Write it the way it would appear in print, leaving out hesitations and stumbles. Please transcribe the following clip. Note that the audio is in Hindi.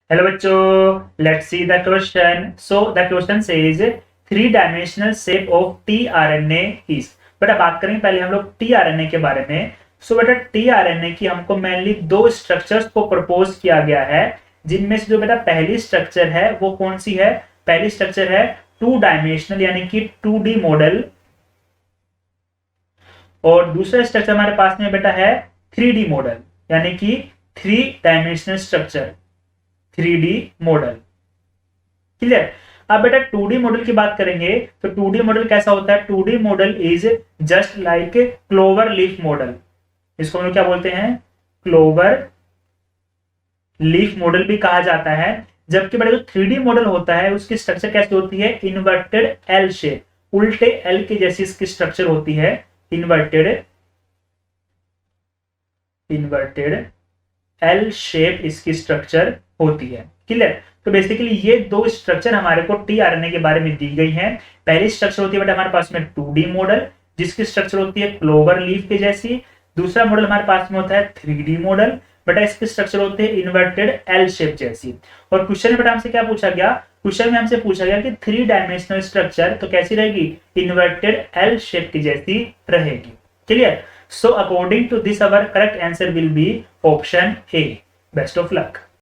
हेलो बच्चों, let's see the question. So the question says three dimensional shape of tRNA is. बेटा बात करेंगे पहले हम लोग टीआरएनए के बारे में। सो बेटा टीआरएनए की हमको मेनली दो स्ट्रक्चर्स को प्रपोज किया गया है, जिनमें से जो बेटा पहली स्ट्रक्चर है वो कौन सी है? पहली स्ट्रक्चर है टू डायमेंशनल यानी कि 2D मॉडल, और दूसरा स्ट्रक्चर हमारे पास में बेटा है 3D मॉडल यानी कि 3 dimensional structure, 3D model. Clear? अब बेटा 2D मॉडल की बात करेंगे तो 2D मॉडल कैसा होता है? 2D model is just like clover leaf model. इसको हम लोग क्या बोलते हैं? क्लोवर लीफ मॉडल भी कहा जाता है। जबकि बेटा जो 3D मॉडल होता है उसकी स्ट्रक्चर कैसी होती है? इन्वर्टेड एल शेप, उल्टे एल की जैसी इसकी स्ट्रक्चर होती है। इन्वर्टेड इन्वर्टेड एल शेप इसकी स्ट्रक्चर होती है। क्लियर? तो बेसिकली ये दो स्ट्रक्चर हमारे को टीआरएनए के बारे में दी गई है। पहली स्ट्रक्चर होती है बेटा हमारे पास में 2D मॉडल, जिसकी स्ट्रक्चर होती है क्लोवर लीफ के जैसी। दूसरा मॉडल हमारे पास में होता है 3D मॉडल, बेटा इसकी स्ट्रक्चर होती है इन्वर्टेड एल शेप जैसी। और क्वेश्चन में बेटा हमसे क्या पूछा गया? क्वेश्चन में हमसे पूछा गया कि 3 डायमेंशनल स्ट्रक्चर तो कैसी रहेगी? इन्वर्टेड एल शेप की जैसी रहेगी। Clear? So according to this, our correct answer will be option A. Best of luck.